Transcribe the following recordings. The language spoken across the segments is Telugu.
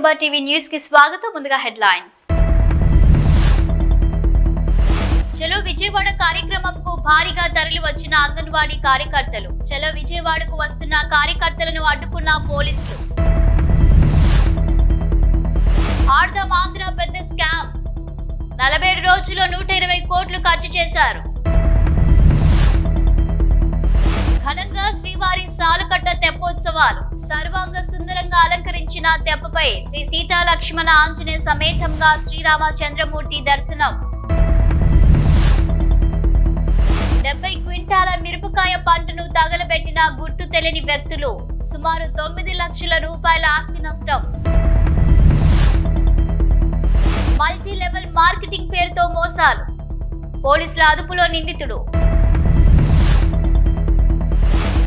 శోభా టీవీ న్యూస్ కి స్వాగతం. ముందుగా హెడ్లైన్స్. చలో విజయవాడ కార్యక్రమంకు భారీగా తరలి వచ్చిన అంగన్వాడీ కార్యకర్తలు. చలో విజయవాడకు వస్తున్న కార్యకర్తలను అడ్డుకున్న పోలీసులు. ఆడదాం ఆంధ్ర పెద్ద స్కామ్. 47 రోజుల్లో 120 కోట్లు ఖర్చు చేశారు. ఘనంగా శ్రీవారి సాలుకట్ట తెప్పోత్సవాలు. సర్వాంగ సుందరంగా అలంకరించిన తెప్పపై శ్రీ సీతా లక్ష్మణ ఆంజనేయ సమేతంగా శ్రీరామచంద్రమూర్తి దర్శనం. 70 క్వింటాల మిరపకాయ పంటను తగలబెట్టిన గుర్తు తెలియని వ్యక్తులు. సుమారు 9 లక్షల రూపాయల ఆస్తి నష్టం. మల్టీ లెవెల్ మార్కెటింగ్ పేరుతో మోసాలు. పోలీసుల అదుపులో నిందితుడు.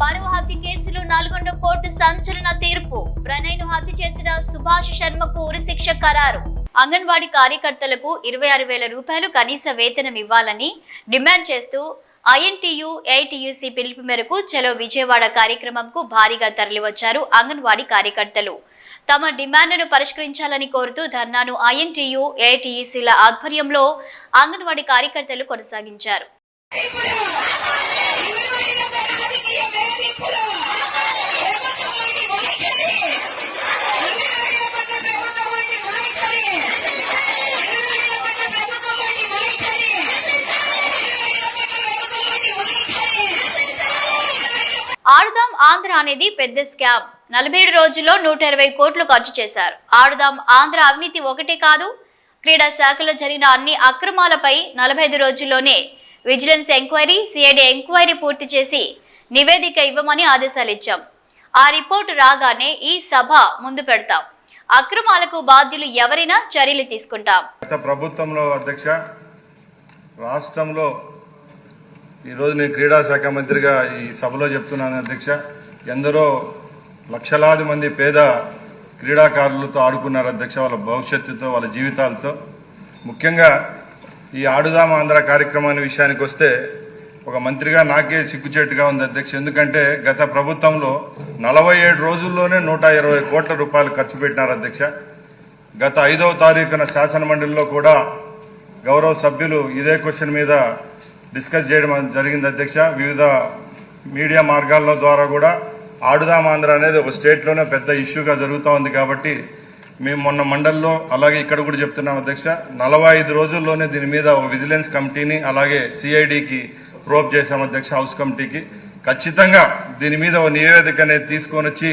పరువు హత్య కేసులో 4 కోర్టు సంచలన తీర్పు. ప్రణయ్ను హత్య చేసిన సుభాష్ శర్మకు ఉరిశిక్ష ఖరారు. అంగన్వాడీ కార్యకర్తలకు 26,000 రూపాయలు కనీస వేతనం ఇవ్వాలని డిమాండ్ చేస్తూ INTU AITUC పిలుపు మేరకు చలో విజయవాడ కార్యక్రమంకు భారీగా తరలివచ్చారు అంగన్వాడీ కార్యకర్తలు. తమ డిమాండ్ను పరిష్కరించాలని కోరుతూ ధర్నాను INTU AITUCల ఆధ్వర్యంలో అంగన్వాడీ కార్యకర్తలు కొనసాగించారు. ఆడుదాం ఆంధ్ర అనేది పెద్ద స్కామ్. 47 రోజుల్లో 120 కోట్లు ఖర్చు చేశారు. ఆడుదాం ఆంధ్ర అవినీతి ఒకటే కాదు, క్రీడా శాఖలో జరిగిన అన్ని అక్రమాలపై 45 రోజుల్లోనే విజిలెన్స్ ఎంక్వైరీ, CID ఎంక్వైరీ పూర్తి చేసి నివేదిక ఇవ్వమని ఆదేశాలు ఇచ్చాం. ఆ రిపోర్టు రాగానే ఈ సభ ముందు పెడతాం. అక్రమాలకు బాధ్యులు ఎవరైనా చర్యలు తీసుకుంటాం. ప్రభుత్వంలో అధ్యక్ష, రాష్ట్రంలో ఈరోజు నేను క్రీడా శాఖ మంత్రిగా ఈ సభలో చెప్తున్నాను అధ్యక్ష. ఎందరో లక్షలాది మంది పేద క్రీడాకారులతో ఆడుకున్నారు అధ్యక్ష, వాళ్ళ భవిష్యత్తుతో, వాళ్ళ జీవితాలతో. ముఖ్యంగా ఈ ఆడుదాం ఆంధ్ర కార్యక్రమాన్ని విషయానికి వస్తే ఒక మంత్రిగా నాకే సిగ్గుచేటుగా ఉంది అధ్యక్ష. ఎందుకంటే గత ప్రభుత్వంలో 47 రోజుల్లోనే 120 కోట్ల రూపాయలు ఖర్చు పెట్టినారు అధ్యక్ష. గత 5వ తారీఖున శాసనమండలిలో కూడా గౌరవ సభ్యులు ఇదే క్వశ్చన్ మీద డిస్కస్ చేయడం జరిగింది అధ్యక్ష. వివిధ మీడియా మార్గాల ద్వారా కూడా ఆడుదాం ఆంధ్ర అనేది ఒక స్టేట్లోనే పెద్ద ఇష్యూగా జరుగుతూ ఉంది. కాబట్టి మేము మొన్న మండలిలో అలాగే ఇక్కడ కూడా చెప్తున్నాం అధ్యక్ష, 45 రోజుల్లోనే దీని మీద ఒక విజిలెన్స్ కమిటీని అలాగే CIDకి ప్రోబ్ చేశాం అధ్యక్ష, హౌస్ కమిటీకి. ఖచ్చితంగా దీని మీద ఒక నివేదిక అనేది తీసుకొని వచ్చి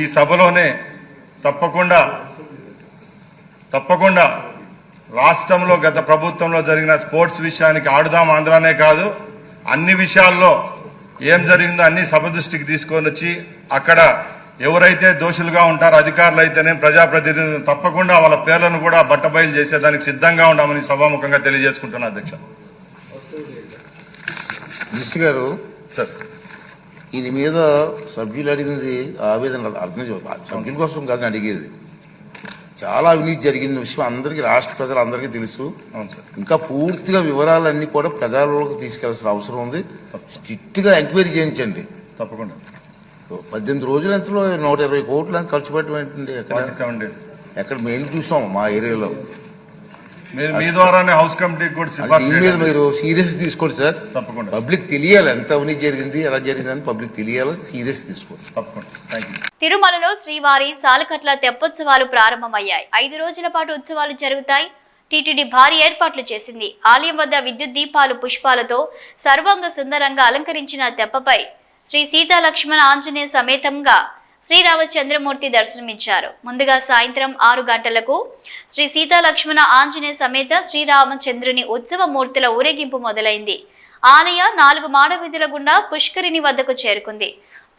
ఈ సభలోనే తప్పకుండా రాష్ట్రంలో గత ప్రభుత్వంలో జరిగిన స్పోర్ట్స్ విషయానికి ఆడుదాం ఆంధ్రానే కాదు, అన్ని విషయాల్లో ఏం జరిగిందో అన్ని సభ దృష్టికి తీసుకొని వచ్చి అక్కడ ఎవరైతే దోషులుగా ఉంటారో అధికారులు అయితేనే ప్రజాప్రతినిధులు తప్పకుండా వాళ్ళ పేర్లను కూడా బట్టబయలు చేసేదానికి సిద్ధంగా ఉన్నామని సభాముఖంగా తెలియజేసుకుంటున్నా అధ్యక్ష. మినిస్టర్ గారు, దీని మీద సభ్యులు అడిగింది ఆవేదన అర్థం సభ్యుల కోసం కాదని అడిగేది. చాలా అవినీతి జరిగిన విషయం అందరికీ, రాష్ట్ర ప్రజలందరికీ తెలుసు. ఇంకా పూర్తిగా వివరాలన్నీ కూడా ప్రజల్లోకి తీసుకెళ్లాల్సిన అవసరం ఉంది. స్ట్రిక్ట్గా ఎంక్వైరీ చేయించండి తప్పకుండా. 18 రోజులు ఎంతలో 120 కోట్లు అని ఖర్చు పెట్టమండి. ఎక్కడ మేము చూసాం మా ఏరియాలో. మీ ద్వారానే హౌస్ కమిటీ కూడా దీని మీద మీరు సీరియస్ తీసుకోండి సార్. తప్పకుండా పబ్లిక్ తెలియాలి ఎంత అవినీతి జరిగింది, ఎలా జరిగిందని పబ్లిక్ తెలియాలి. సీరియస్ తీసుకోండి తప్పకుండా. తిరుమలలో శ్రీవారి సాలకట్ల తెప్పోత్సవాలు ప్రారంభమయ్యాయి. 5 రోజుల పాటు ఉత్సవాలు జరుగుతాయి. టీటీడీ భారీ ఏర్పాట్లు చేసింది. ఆలయం వద్ద విద్యుత్ దీపాలు, పుష్పాలతో సర్వాంగ సుందరంగా అలంకరించిన తెప్పపై శ్రీ సీతా లక్ష్మణ ఆంజనేయ సమేతంగా శ్రీరామచంద్రమూర్తి దర్శనమిచ్చారు. ముందుగా సాయంత్రం 6 గంటలకు శ్రీ సీతా లక్ష్మణ ఆంజనేయ సమేత శ్రీరామచంద్రుని ఉత్సవ మూర్తుల ఊరేగింపు మొదలైంది. ఆలయ 4 మాడవీధుల గుండా పుష్కరిణి వద్దకు చేరుకుంది.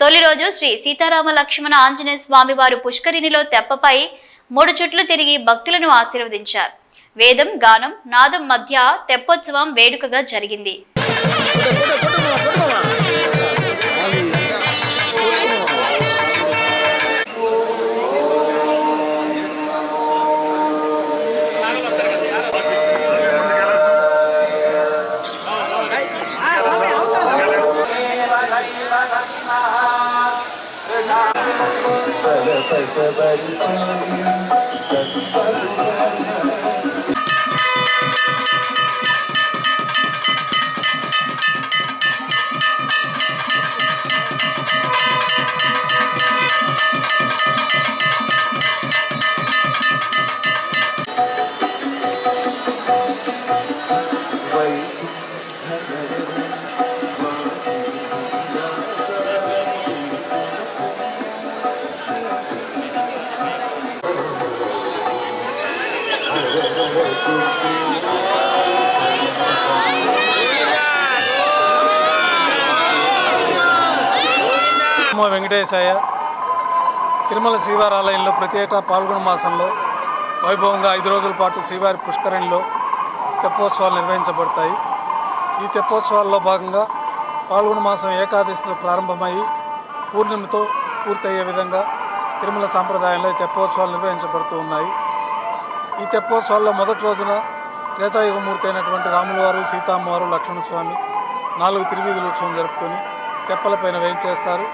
తొలి రోజు శ్రీ సీతారామ లక్ష్మణ ఆంజనేయ స్వామి వారు పుష్కరిణిలో తెప్పపై 3 చుట్లు తిరిగి భక్తులను ఆశీర్వదించారు. వేదం, గానం, నాదం మధ్య తెప్పోత్సవం వేడుకగా జరిగింది. వెంకటేశయ్య తిరుమల శ్రీవారి ఆలయంలో ప్రతి ఏటా పాల్గొన మాసంలో వైభవంగా 5 రోజుల పాటు శ్రీవారి పుష్కరిణిలో తెప్పోత్సవాలు నిర్వహించబడతాయి. ఈ తెప్పోత్సవాల్లో భాగంగా పాల్గొన మాసం ఏకాదశితో ప్రారంభమయ్యి పూర్ణిమతో పూర్తయ్యే విధంగా తిరుమల సాంప్రదాయంలో ఈ తెప్పోత్సవాలు నిర్వహించబడుతూ ఉన్నాయి. ఈ తెప్పోత్సవాల్లో మొదటి రోజున త్రేతాయుగమూర్తి అయినటువంటి రాములవారు, సీతామ్మవారు, లక్ష్మణస్వామి 4 తిరువీధుల ఉత్సవం జరుపుకొని తెప్పలపైన వేయించేస్తారు.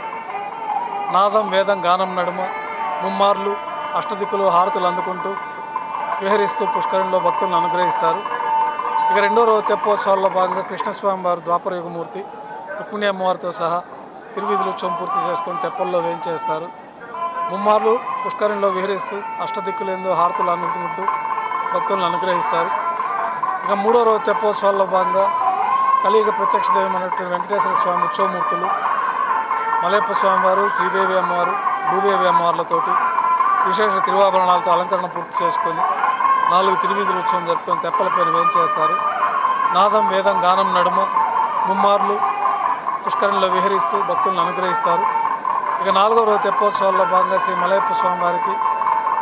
నాదం, వేదం, గానం నడుమ ముమ్మార్లు అష్టదిక్కులు హారతులు అందుకుంటూ విహరిస్తూ పుష్కరంలో భక్తులను అనుగ్రహిస్తారు. ఇక రెండో రోజు తెప్పోత్సవాల్లో భాగంగా కృష్ణస్వామి వారు ద్వాపరయుగమూర్తి రుక్మిణి అమ్మవారితో సహా తిరువీధుల ఉత్సవం పూర్తి చేసుకొని తెప్పల్లో వేయించేస్తారు. ముమ్మార్లు పుష్కరంలో విహరిస్తూ అష్టదిక్కులందు హారతులు అందుకుంటూ భక్తులను అనుగ్రహిస్తారు. ఇక మూడో రోజు తెప్పోత్సవాల్లో భాగంగా కలియుగ ప్రత్యక్ష దైవం అనేటువంటి వెంకటేశ్వర స్వామి ఉత్సవమూర్తులు మలయప్ప స్వామివారు, శ్రీదేవి అమ్మవారు, భూదేవి అమ్మవార్లతోటి విశేష తిరువాభరణాలతో అలంకరణ పూర్తి చేసుకొని 4 తిరువీధుల ఉత్సవం జరుపుకొని తెప్పలపైన వేయించేస్తారు. నాదం, వేదం, గానం నడుమ ముమ్మార్లు పుష్కరంలో విహరిస్తూ భక్తులను అనుగ్రహిస్తారు. ఇక 4వ రోజు తెప్పోత్సవాల్లో భాగంగా శ్రీ మలయప్ప స్వామివారికి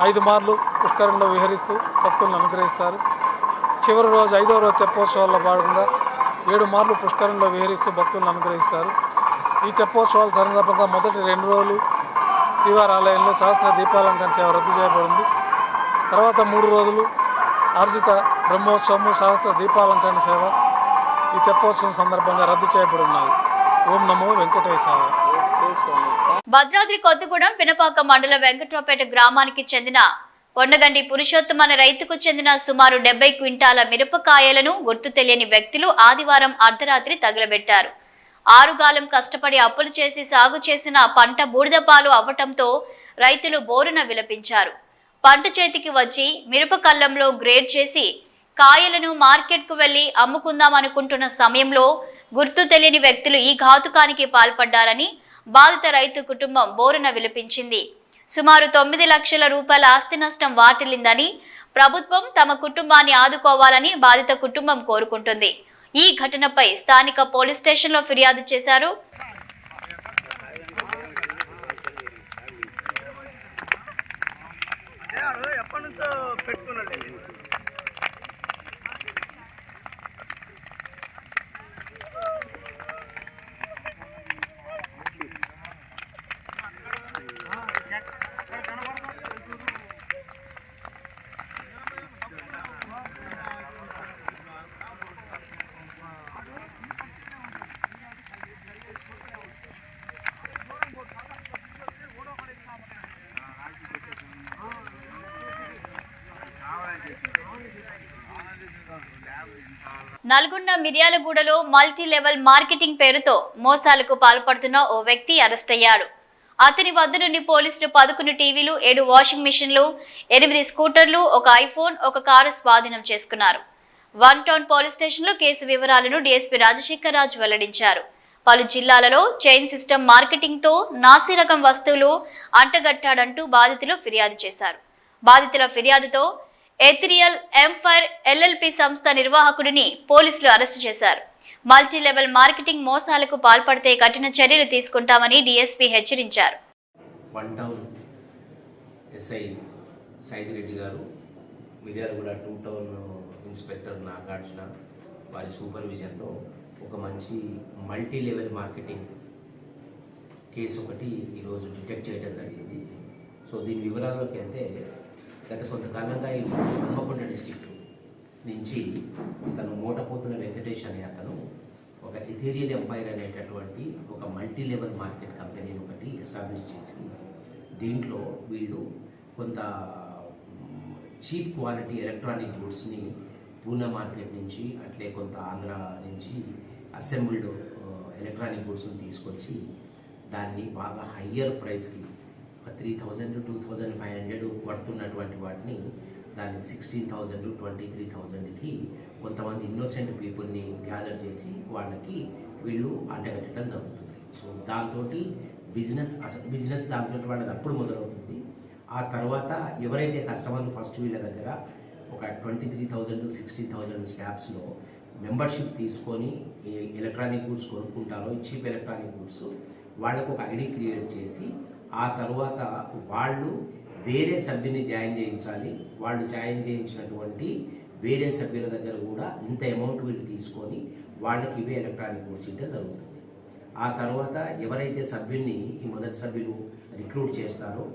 5 మార్లు పుష్కరంలో విహరిస్తూ భక్తులను అనుగ్రహిస్తారు. చివరి రోజు 5వ రోజు తెప్పోత్సవాల్లో భాగంగా 7 మార్లు పుష్కరంలో విహరిస్తూ భక్తులను అనుగ్రహిస్తారు. ఈ తెప్పోత్సవాల సందర్భంగా మొదటి 2 రోజులు శ్రీవారి ఆలయంలో సహస్ర దీపాలంకరణ సేవ రద్దు చేయబడింది. తర్వాత 3 రోజులు ఆర్జిత బ్రహ్మోత్సవము, సహస్ర దీపాలంకరణ సేవ ఈ తెప్పోత్సవం సందర్భంగా రద్దు చేయబడి ఉన్నాయి. ఓం నమో వెంకటేశాయ. భద్రాద్రి కొత్తగూడెం పినపాక మండల వెంకట్రావుపేట గ్రామానికి చెందిన పొన్నగండి పురుషోత్తం అనే రైతుకు చెందిన సుమారు 70 క్వింటాల మిరపకాయలను గుర్తు తెలియని వ్యక్తులు ఆదివారం అర్ధరాత్రి తగలబెట్టారు. 6 కాలం కష్టపడి అప్పులు చేసి సాగు చేసిన పంట బూడిదపాలు అవ్వటంతో రైతులు బోరున విలపించారు. పంట చేతికి వచ్చి మిరప కల్లంలో గ్రేడ్ చేసి కాయలను మార్కెట్కు వెళ్లి అమ్ముకుందామనుకుంటున్న సమయంలో గుర్తు తెలియని వ్యక్తులు ఈ ఘాతుకానికి పాల్పడ్డారని బాధిత రైతు కుటుంబం బోరున విలపించింది. సుమారు 9 లక్షల రూపాయల ఆస్తి నష్టం వాటిల్లిందని ప్రభుత్వం తమ కుటుంబాన్ని ఆదుకోవాలని బాధిత కుటుంబం కోరుకుంటుంది. ఈ ఘటనపై స్థానిక పోలీస్ స్టేషన్లో ఫిర్యాదు చేశారు. నల్గొండ మిర్యాలగూడలో మల్టీ లెవెల్ మార్కెటింగ్ పేరుతో మోసాలకు పాల్పడుతున్న ఓ వ్యక్తి అరెస్ట్ అయ్యాడు. అతని వద్ద నుండి పోలీసులు 11 టీవీలు, 7 వాషింగ్ మిషన్లు, 8 స్కూటర్లు, ఒక ఐఫోన్, ఒక కారు స్వాధీనం చేసుకున్నారు. 1 టౌన్ పోలీస్ స్టేషన్లో కేసు వివరాలను డీఎస్పీ రాజశేఖర్ రాజు వెల్లడించారు. పలు జిల్లాలలో చైన్ సిస్టమ్ మార్కెటింగ్ తో నాసిరకం వస్తువులు అంటగట్టాడంటూ బాధితులు ఫిర్యాదు చేశారు. బాధితుల ఫిర్యాదుతో ఎథిరియల్ ఎంఫైర్ ఎల్ఎల్పి సంస్థ నిర్వాహకుడిని పోలీసులు అరెస్టు చేశారు. మల్టీ లెవెల్ మార్కెటింగ్ మోసాలకు పాల్పడితే కఠిన చర్యలు తీసుకుంటామని డీఎస్పీ హెచ్చరించారు. 1 టౌన్ ఎస్ఐ సైదిరెడ్డి గారు, మిర్యాలగూడ 2 టౌన్ ఇన్స్పెక్టర్ నాగార్జున వారి సూపర్విజన్లో ఒక మంచి మల్టీ లెవెల్ మార్కెటింగ్ కేసు ఒకటి ఈరోజు డిటెక్ట్ చేయడం జరిగింది. సో దీని వివరాల్లోకి వెళ్తే, గత కొంతకాలంగా ఈ హన్మకొండ డిస్టిక్ నుంచి తను మోటపోతున్న వెంకటేష్ అనే అతను ఒక ఎథీరియల్ ఎంపైర్ అనేటటువంటి ఒక మల్టీ లెవెల్ మార్కెట్ కంపెనీని ఒకటి ఎస్టాబ్లిష్ చేసి దీంట్లో వీళ్ళు కొంత చీప్ క్వాలిటీ ఎలక్ట్రానిక్ గూడ్స్ని పూనా మార్కెట్ నుంచి అట్లే కొంత ఆంధ్ర నుంచి అసెంబ్ల్డ్ ఎలక్ట్రానిక్ గూడ్స్ని తీసుకొచ్చి దాన్ని బాగా హయ్యర్ ప్రైస్కి ఒక 3,000 to 2,500 పడుతున్నటువంటి వాటిని దాన్ని 16,000 to 23,000కి కొంతమంది ఇన్నోసెంట్ పీపుల్ని గ్యాదర్ చేసి వాళ్ళకి వీళ్ళు అంటగట్టడం జరుగుతుంది. సో దాంతో బిజినెస్ దాంతో వాళ్ళది అప్పుడు మొదలవుతుంది. ఆ తర్వాత ఎవరైతే కస్టమర్లు ఫస్ట్ వీళ్ళ దగ్గర ఒక 23,000 to 16,000 స్లాబ్స్లో మెంబర్షిప్ తీసుకొని ఎలక్ట్రానిక్ గూడ్స్ కొనుక్కుంటారో చీప్ ఎలక్ట్రానిక్ గూడ్స్ వాళ్ళకు ఒక ఐడి క్రియేట్ చేసి ఆ తర్వాత వాళ్ళు వేరే సభ్యుని జాయిన్ చేయించాలి. వాళ్ళు జాయిన్ చేయించినటువంటి వేరే సభ్యుల దగ్గర కూడా ఇంత అమౌంట్ వీళ్ళు తీసుకొని వాళ్ళకి ఇవే ఎలక్ట్రానిక్ గూడ్స్ ఇవ్వడం జరుగుతుంది. ఆ తర్వాత ఎవరైతే సభ్యుల్ని ఈ మొదటి సభ్యులు రిక్రూట్ చేస్తారో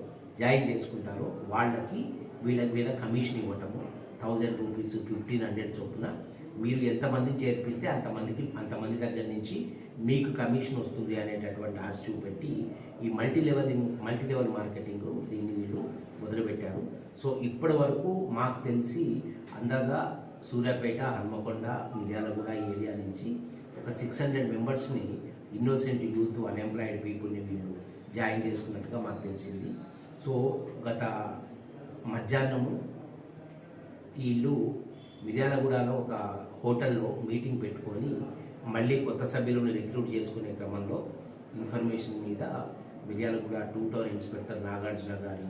జాయిన్ చేసుకుంటారో వాళ్ళకి వీళ్ళ కమిషన్ ఇవ్వటము 1,000 రూపీస్ 1,500 చొప్పున మీరు ఎంతమందిని చేర్పిస్తే అంతమంది దగ్గర నుంచి మీకు కమిషన్ వస్తుంది అనేటటువంటి ఆశ చూపెట్టి ఈ మల్టీ లెవెల్ మార్కెటింగ్ దీన్ని వీళ్ళు మొదలుపెట్టారు. సో ఇప్పటి వరకు మాకు తెలిసి అందాజా సూర్యాపేట, హన్మకొండ, మిర్యాలగూడ ఈ ఏరియా నుంచి ఒక 600 మెంబర్స్ని ఇన్నోసెంట్ యూత్ అన్ఎంప్లాయిడ్ పీపుల్ని వీళ్ళు జాయిన్ చేసుకున్నట్టుగా మాకు తెలిసింది. సో గత మధ్యాహ్నము వీళ్ళు మిర్యాలగూడలో ఒక హోటల్లో మీటింగ్ పెట్టుకొని మళ్ళీ కొత్త సభ్యులను రిక్రూట్ చేసుకునే క్రమంలో ఇన్ఫర్మేషన్ మీద మిర్యాలగూడ 2 టౌన్ ఇన్స్పెక్టర్ నాగార్జున గారి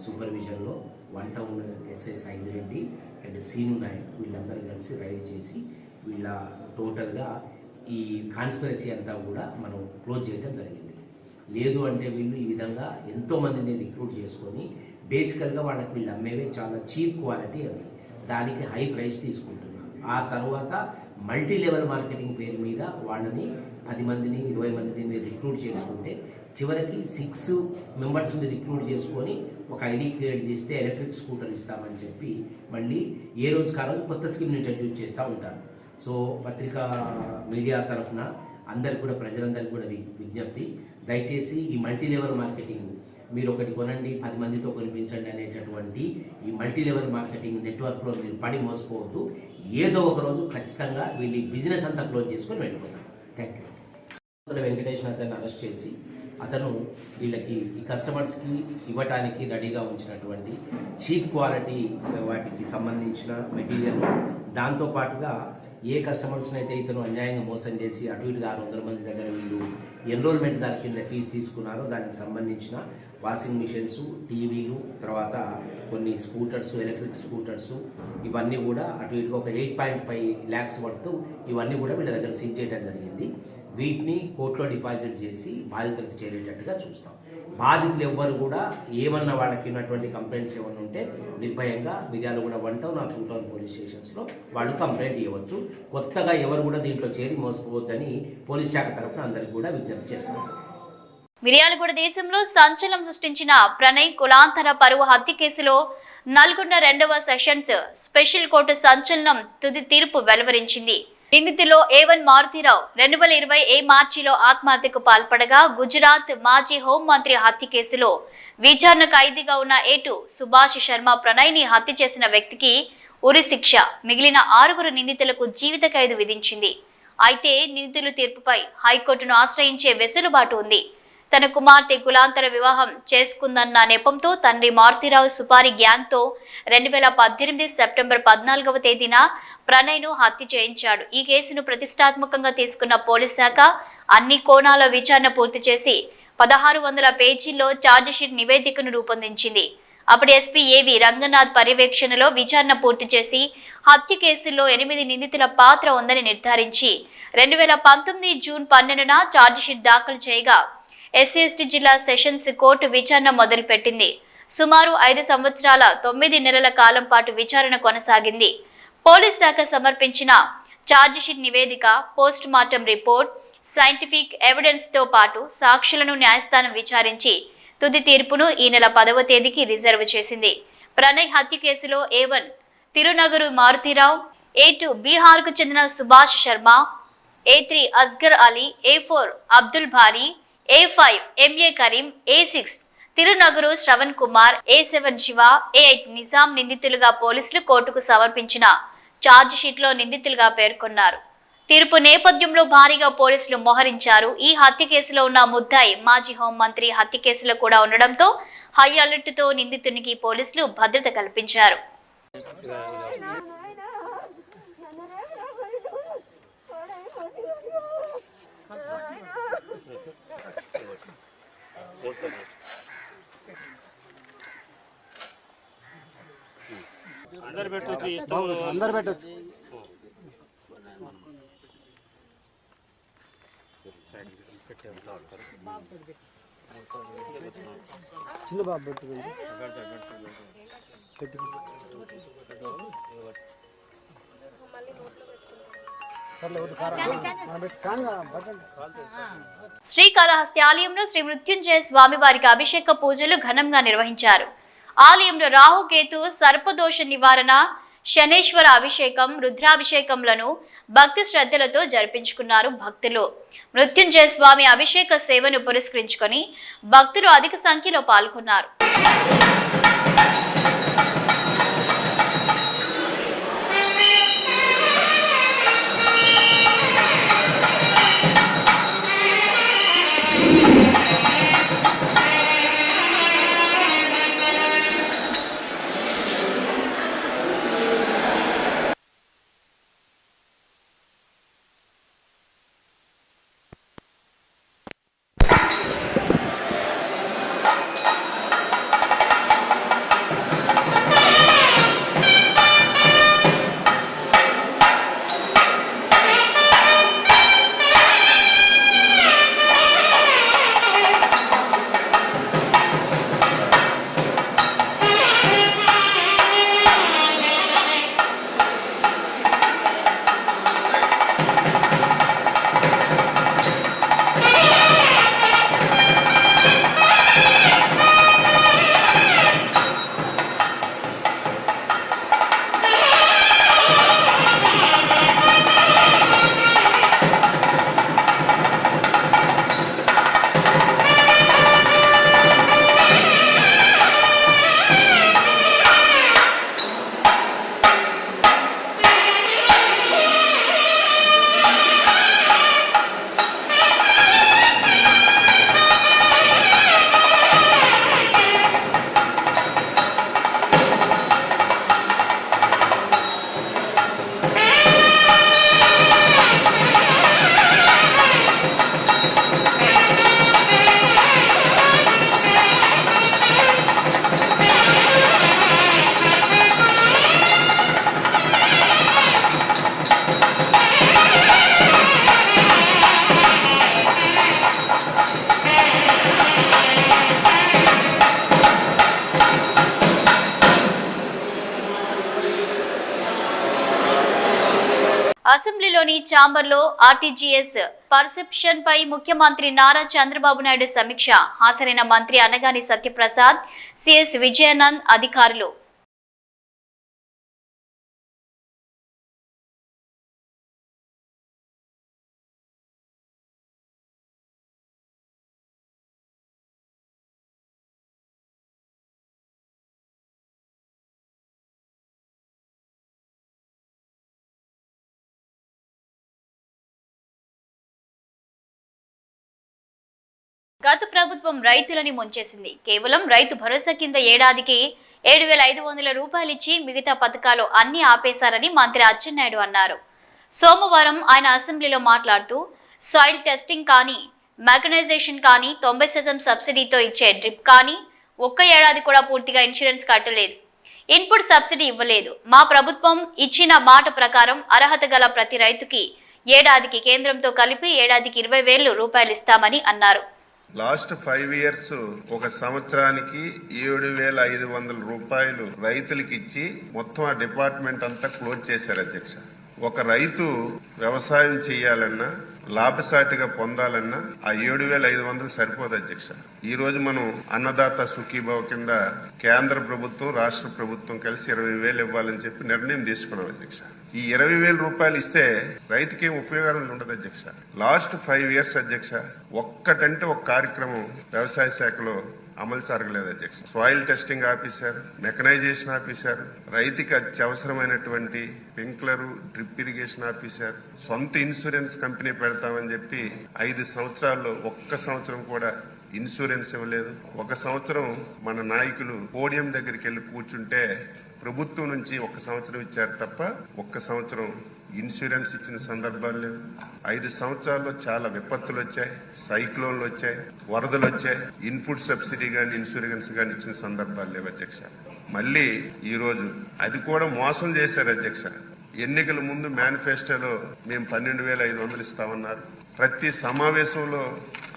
సూపర్విజన్లో 1 town SI Saidireddy and Seenu Nayak వీళ్ళందరూ కలిసి రైడ్ చేసి వీళ్ళ టోటల్గా ఈ కాన్స్పిరసీ అంతా కూడా మనం క్లోజ్ చేయడం జరిగింది. లేదు అంటే వీళ్ళు ఈ విధంగా ఎంతోమందిని రిక్రూట్ చేసుకొని బేసికల్గా వాళ్ళకి వీళ్ళు అమ్మేవే చాలా చీప్ క్వాలిటీ అవి, దానికి హై ప్రైస్ తీసుకుంటున్నారు. ఆ తర్వాత మల్టీ లెవెల్ మార్కెటింగ్ పేరు మీద వాళ్ళని 10 మందిని 20 మందిని మీరు రిక్రూట్ చేసుకుంటే చివరికి 6 మెంబర్స్ని రిక్రూట్ చేసుకొని ఒక ఐడి క్రియేట్ చేస్తే ఎలక్ట్రిక్ స్కూటర్ ఇస్తామని చెప్పి మళ్ళీ ఏ రోజుకి ఆ రోజు కొత్త స్కీమ్ని ఇంట్రడ్యూస్ చేస్తూ ఉంటారు. సో పత్రికా మీడియా తరఫున అందరికి కూడా ప్రజలందరికీ కూడా విజ్ఞప్తి, దయచేసి ఈ మల్టీ లెవెల్ మార్కెటింగ్ మీరు ఒకటి కొనండి 10 మందితో కొనిపించండి అనేటటువంటి ఈ మల్టీ లెవెల్ మార్కెటింగ్ నెట్వర్క్లో మీరు పడి మోసపోవద్దు. ఏదో ఒక రోజు ఖచ్చితంగా వీళ్ళు బిజినెస్ అంతా క్లోజ్ చేసుకొని వెళ్ళిపోతారు. Thank you. వెంకటేష్ అతన్ని అరెస్ట్ చేసి అతను వీళ్ళకి ఈ కస్టమర్స్కి ఇవ్వటానికి రెడీగా ఉంచినటువంటి చీప్ క్వాలిటీ వాటికి సంబంధించిన మెటీరియల్, దాంతోపాటుగా ఏ కస్టమర్స్ని అయితే ఇతను అన్యాయంగా మోసం చేసి అటు ఇటు 600 మంది దగ్గర వీళ్ళు ఎన్రోల్మెంట్ దాని కింద ఫీజు తీసుకున్నారో దానికి సంబంధించిన వాషింగ్ మిషన్స్, టీవీలు, తర్వాత కొన్ని స్కూటర్స్, ఎలక్ట్రిక్ స్కూటర్స్, ఇవన్నీ కూడా అటు ఇటుగా ఒక 8.5 lakhs వర్త్ ఇవన్నీ కూడా వీళ్ళ దగ్గర సీజ్ చేయడం జరిగింది. వీటిని కోర్టులో డిపాజిట్ చేసి బాధితులకు చేరేటట్టుగా చూస్తాం. బాధితులు ఎవ్వరు కూడా ఏమన్నా వాళ్ళకి ఉన్నటువంటి కంప్లైంట్స్ ఏమన్నా ఉంటే నిర్భయంగా మిర్యాలగూడ 1 టౌన్ ఆ 2 టౌన్ పోలీస్ స్టేషన్స్లో వాళ్ళు కంప్లైంట్ ఇవ్వచ్చు. కొత్తగా ఎవరు కూడా దీంట్లో చేరి మోసపోవద్దని పోలీస్ శాఖ తరఫున అందరికీ కూడా విజ్ఞప్తి చేస్తున్నారు. మిర్యాలగూడ దేశంలో సంచలనం సృష్టించిన ప్రణయ్ కులాంతర పరువు హత్య కేసులో నల్గొండ 2వ సెషన్స్ స్పెషల్ కోర్టు సంచలనం తుది తీర్పు వెలువరించింది. నిందితులో A1 మారుతీరావు 2020 మార్చిలో ఆత్మహత్యకు పాల్పడగా గుజరాత్ మాజీ హోంమంత్రి హత్య కేసులో విచారణ ఖైదీగా ఉన్న A2 సుభాష్ శర్మ ప్రణయ్ని హత్య చేసిన వ్యక్తికి ఉరి శిక్ష, మిగిలిన 6 నిందితులకు జీవిత ఖైదు విధించింది. అయితే నిందితుల తీర్పుపై హైకోర్టును ఆశ్రయించే వెసులుబాటు ఉంది. తన కుమార్తె కులాంతర వివాహం చేసుకుందన్న నెపంతో తండ్రి మారుతీరావు సుపారి గ్యాంగ్తో 2018 సెప్టెంబర్ 14వ తేదీన ప్రణయ్ను హత్య చేయించాడు. ఈ కేసును ప్రతిష్టాత్మకంగా తీసుకున్న పోలీస్ శాఖ అన్ని కోణాల విచారణ పూర్తి చేసి 1600 పేజీల్లో ఛార్జిషీట్ నివేదికను రూపొందించింది. అప్పుడు ఎస్పీ ఏవి రంగనాథ్ పర్యవేక్షణలో విచారణ పూర్తి చేసి హత్య కేసుల్లో 8 నిందితుల పాత్ర ఉందని నిర్ధారించి 2019 జూన్ 12న ఛార్జిషీట్ దాఖలు చేయగా SC/ST జిల్లా సెషన్స్ కోర్టు విచారణ మొదలుపెట్టింది. సుమారు 5 సంవత్సరాల 9 నెలల కాలం పాటు విచారణ కొనసాగింది. పోలీస్ శాఖ సమర్పించిన ఛార్జిషీట్ నివేదిక, post mortem report, scientific evidence తో పాటు సాక్షులను న్యాయస్థానం విచారించి తుది తీర్పును ఈ నెల 10వ తేదీకి రిజర్వ్ చేసింది. ప్రణయ్ హత్య కేసులో A1 తిరునగరు మారుతీరావు, A2 బీహార్కు చెందిన సుభాష్ శర్మ, A3 అస్గర్ అలీ, A4 అబ్దుల్ భారీ, A5 MA Karim, A6 Tirunagaru Shravan Kumar, A7 Shiva, A8 Nizam నిందితులుగా పోలీసులు కోర్టుకు సమర్పించిన ఛార్జ్ షీట్లో నిందితులుగా పేర్కొన్నారు. తీర్పు నేపథ్యంలో భారీగా పోలీసులు మోహరించారు. ఈ హత్య కేసులో ఉన్న ముద్దాయి మాజీ హోంమంత్రి హత్య కేసులో కూడా ఉండడంతో హై అలర్ట్తో నిందితునికి పోలీసులు భద్రత కల్పించారు. అందరు పెట్టొచ్చు చిన్న బాబు పెట్టుకుంది శ్రీకాళహస్తి ఆలయంలో శ్రీ మృత్యుంజయ స్వామి వారికి అభిషేక పూజలు ఘనంగా నిర్వహించారు. ఆలయంలో రాహుకేతు సర్పదోష నివారణ, శనేశ్వర అభిషేకం, రుద్రాభిషేకంలను భక్తి శ్రద్ధలతో జరిపించుకున్నారు భక్తులు. మృత్యుంజయ స్వామి అభిషేక సేవను పురస్కరించుకొని భక్తులు అధిక సంఖ్యలో పాల్గొన్నారు. అసెంబ్లీలోని ఛాంబర్లో ఆర్టీజీఎస్ పర్సెప్షన్ పై ముఖ్యమంత్రి నారా చంద్రబాబు నాయుడు సమీక్ష. హాజరైన మంత్రి అనగాని సత్యప్రసాద్, సిఎస్ విజయానంద్ అధికారులు. గత ప్రభుత్వం రైతులని ముంచేసింది. కేవలం రైతు భరోసా కింద ఏడాదికి 7,500 రూపాయలిచ్చి మిగతా పథకాలు అన్ని ఆపేశారని మంత్రి అచ్చెన్నాయుడు అన్నారు. సోమవారం ఆయన అసెంబ్లీలో మాట్లాడుతూ సాయిల్ టెస్టింగ్ కానీ, మెకనైజేషన్ కానీ, 90% సబ్సిడీతో ఇచ్చే డ్రిప్ కానీ ఒక్క ఏడాది కూడా పూర్తిగా ఇన్సూరెన్స్ కట్టలేదు, ఇన్పుట్ సబ్సిడీ ఇవ్వలేదు. మా ప్రభుత్వం ఇచ్చిన మాట ప్రకారం అర్హత గల ప్రతి రైతుకి ఏడాదికి కేంద్రంతో కలిపి ఏడాదికి 20,000 రూపాయలు ఇస్తామని అన్నారు. లాస్ట్ 5 ఇయర్స్ ఒక సంవత్సరానికి 7,500 రూపాయలు రైతులకి ఇచ్చి మొత్తం ఆ డిపార్ట్మెంట్ అంతా క్లోజ్ చేశారు అధ్యక్ష. ఒక రైతు వ్యవసాయం చేయాలన్నా, లాభసాటిగా పొందాలన్నా ఆ 7,500 సరిపోదు అధ్యక్ష. ఈ రోజు మనం అన్నదాత సుఖీభావ కింద కేంద్ర ప్రభుత్వం, రాష్ట్ర ప్రభుత్వం కలిసి 20,000 ఇవ్వాలని చెప్పి నిర్ణయం తీసుకున్నాం అధ్యక్ష. ఈ 20,000 రూపాయలు ఇస్తే రైతుకి ఏం ఉపయోగం ఉండదు అధ్యక్ష. లాస్ట్ 5 ఇయర్స్ అధ్యక్ష ఒక్కటంటే ఒక కార్యక్రమం వ్యవసాయ శాఖలో అమలు జరగలేదు అధ్యక్ష. సాయిల్ టెస్టింగ్ ఆపేశారు, మెకనైజేషన్ ఆపేశారు, రైతుకి అత్యవసరమైనటువంటి స్ప్రింక్లర్ డ్రిప్ ఇరిగేషన్ ఆపేశారు, సొంత ఇన్సూరెన్స్ కంపెనీ పెడతామని చెప్పి 5 సంవత్సరాల్లో ఒక్క సంవత్సరం కూడా ఇన్సూరెన్స్ ఇవ్వలేదు. 1 సంవత్సరం మన నాయకులు పోడియం దగ్గరికి వెళ్ళి కూర్చుంటే ప్రభుత్వం నుంచి 1 సంవత్సరం ఇచ్చారు తప్ప 1 సంవత్సరం ఇన్సూరెన్స్ ఇచ్చిన సందర్భాలు లేవు. 5 సంవత్సరాల్లో చాలా విపత్తులు వచ్చాయి, సైక్లోన్లు వచ్చాయి, వరదలు వచ్చాయి. ఇన్పుట్ సబ్సిడీ కానీ ఇన్సూరెన్స్ కానీ ఇచ్చిన సందర్భాలు లేవు అధ్యక్ష. మళ్ళీ ఈరోజు అది కూడా మోసం చేశారు అధ్యక్ష. ఎన్నికల ముందు మేనిఫెస్టోలో మేము 12,500 ఇస్తామన్నారు. ప్రతి సమావేశంలో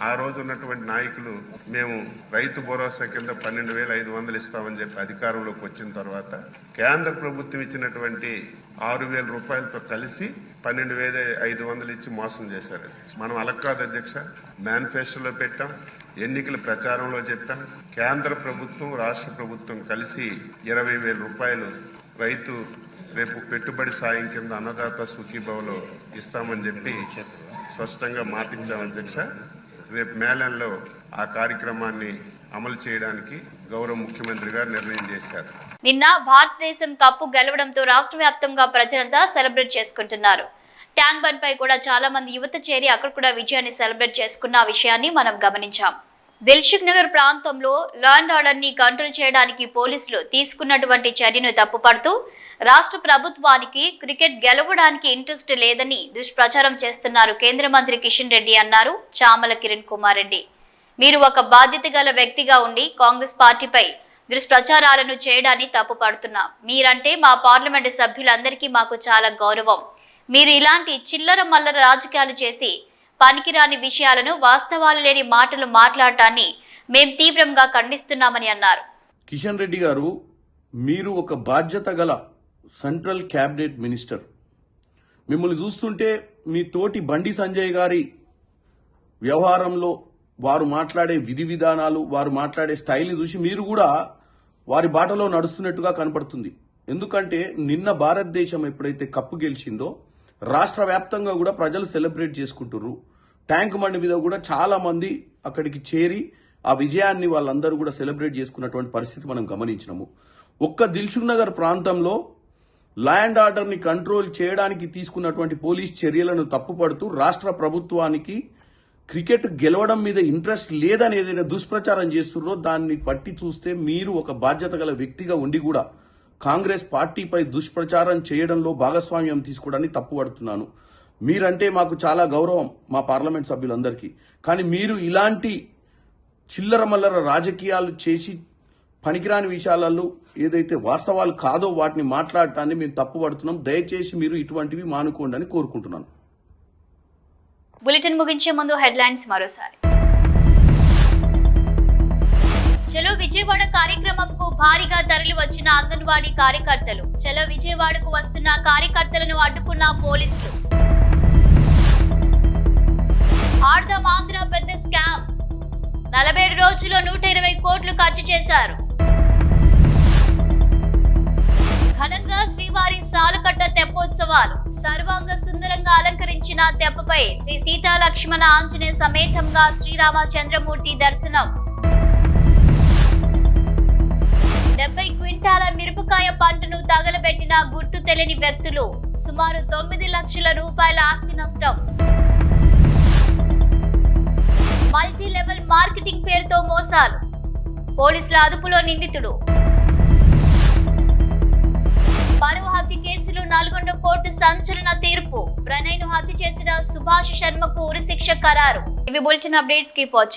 ఆ రోజు ఉన్నటువంటి నాయకులు మేము రైతు భరోసా కింద 12,500 ఇస్తామని చెప్పి అధికారంలోకి వచ్చిన తర్వాత కేంద్ర ప్రభుత్వం ఇచ్చినటువంటి 6,000 రూపాయలతో కలిసి 12,500 ఇచ్చి మోసం చేశారు. మనం అలా కాదు అధ్యక్ష. మేనిఫెస్టోలో పెట్టాం, ఎన్నికల ప్రచారంలో చెప్పాం. కేంద్ర ప్రభుత్వం రాష్ట్ర ప్రభుత్వం కలిసి 20,000 రూపాయలు రైతు రేపు పెట్టుబడి సాయం కింద అన్నదాత సుఖీభవలో ఇస్తామని చెప్పి స్పష్టంగా మాటించాం అధ్యక్ష. రేపు మేళంలో ఆ కార్యక్రమాన్ని అమలు చేయడానికి గౌరవ ముఖ్యమంత్రి గారు నిర్ణయం చేశారు. నిన్న భారతదేశం కప్పు గెలవడంతో రాష్ట్ర వ్యాప్తంగా ప్రజలంతా సెలబ్రేట్ చేసుకుంటున్నారు. ట్యాంక్ బండ్ పై కూడా చాలా మంది యువత చేరి అక్కడ కూడా విజయాన్ని సెలబ్రేట్ చేసుకున్న విషయాన్ని మనం గమనించాం. దిల్సుఖ్ నగర్ ప్రాంతంలో లా అండ్ ఆర్డర్ ని కంట్రోల్ చేయడానికి పోలీసులు తీసుకున్నటువంటి చర్యను తప్పుపడుతూ రాష్ట్ర ప్రభుత్వానికి క్రికెట్ గెలవడానికి ఇంట్రెస్ట్ లేదని దుష్ప్రచారం చేస్తున్నారు కేంద్ర మంత్రి కిషన్ రెడ్డి అన్నారు చామల కిరణ్ కుమార్ రెడ్డి. మీరు ఒక బాధ్యత గల వ్యక్తిగా ఉండి కాంగ్రెస్ పార్టీపై దుష్ప్రచారాలను చేయడాన్ని తప్పుపడుతున్నాం. మీరంటే మా పార్లమెంటు సభ్యులందరికీ మాకు చాలా గౌరవం. మీరు ఇలాంటి చిల్లర మల్లర రాజకీయాలు చేసి పనికిరాని విషయాలను, వాస్తవాలు లేని మాటలు మాట్లాడటాన్ని మేం తీవ్రంగా ఖండిస్తున్నామని అన్నారు. కిషన్ రెడ్డి గారు, మీరు ఒక బాధ్యత గల సెంట్రల్ క్యాబినెట్ మినిస్టర్. మిమ్మల్ని చూస్తుంటే మీ తోటి బండి సంజయ్ గారి వ్యవహారంలో వారు మాట్లాడే విధి విధానాలు, వారు మాట్లాడే స్టైల్ని చూసి మీరు కూడా వారి బాటలో నడుస్తున్నట్టుగా కనపడుతుంది. ఎందుకంటే నిన్న భారతదేశం ఎప్పుడైతే కప్పు గెలిచిందో రాష్ట్ర వ్యాప్తంగా కూడా ప్రజలు సెలబ్రేట్ చేసుకుంటున్నారు. ట్యాంక్ బండ్ మీద కూడా చాలా మంది అక్కడికి చేరి ఆ విజయాన్ని వాళ్ళందరూ కూడా సెలబ్రేట్ చేసుకున్నటువంటి పరిస్థితి మనం గమనించినాము. ఒక్క దిల్సుఖ్ నగర్ ప్రాంతంలో లా అండ్ ఆర్డర్ని కంట్రోల్ చేయడానికి తీసుకున్నటువంటి పోలీస్ చర్యలను తప్పుపడుతూ రాష్ట్ర ప్రభుత్వానికి క్రికెట్ గెలవడం మీద ఇంట్రెస్ట్ లేదని ఏదైనా దుష్ప్రచారం చేస్తున్నారో దాన్ని పట్టి చూస్తే మీరు ఒక బాధ్యత గల వ్యక్తిగా ఉండి కూడా కాంగ్రెస్ పార్టీపై దుష్ప్రచారం చేయడంలో భాగస్వామ్యం తీసుకోవడాన్ని తప్పుపడుతున్నాను. మీరంటే మాకు చాలా గౌరవం మా పార్లమెంట్ సభ్యులందరికీ. కానీ మీరు ఇలాంటి చిల్లర మల్లర రాజకీయాలు చేసి పనికిరాని విషయాలలో ఏదైతే వాస్తవాలు కాదో వాటిని మాట్లాడటాన్ని మేము తప్పుపడుతున్నాం. దయచేసి మీరు ఇటువంటివి మానుకోండి అని కోరుకుంటున్నాను. బులెటిన్ ముగించే ముందు హెడ్లైన్స్ మరోసారి. చలో విజయవాడ కార్యక్రమంకు భారీగా తరలి వచ్చిన అంగన్వాడీ కార్యకర్తలు. చలో విజయవాడకు వస్తున్న కార్యకర్తలను అడ్డుకున్న పోలీసులు. ఆర్దం ఆంధ్ర పెద్ద స్కామ్. 47 రోజుల్లో 120 కోట్లు ఖర్చు చేశారు. ఘనంగా శ్రీవారి సాలుకట్ట తెప్పోత్సవాలు. సర్వాంగ సుందరంగా అలంకరించిన తెప్పపై శ్రీ సీతా లక్ష్మణ ఆంజనేయ సమేతంగా శ్రీరామచంద్రమూర్తి దర్శనం. 70 క్వింటాల మిరపకాయ పంటను తగలబెట్టిన గుర్తు తెలియని వ్యక్తులు. సుమారు 9 లక్షల రూపాయల ఆస్తి నష్టం. మల్టీ లెవెల్ మార్కెటింగ్ పేరుతో మోసాలు. పోలీసుల అదుపులో నిందితుడు. పరువు హత్య కేసులో నల్గొండ కోర్టు సంచలన తీర్పు. ప్రణయ్ను హత్య చేసిన సుభాష్ శర్మకు ఉరిశిక్ష ఖరారు. ఇవి బులెటిన్ అప్డేట్స్. Keep watching.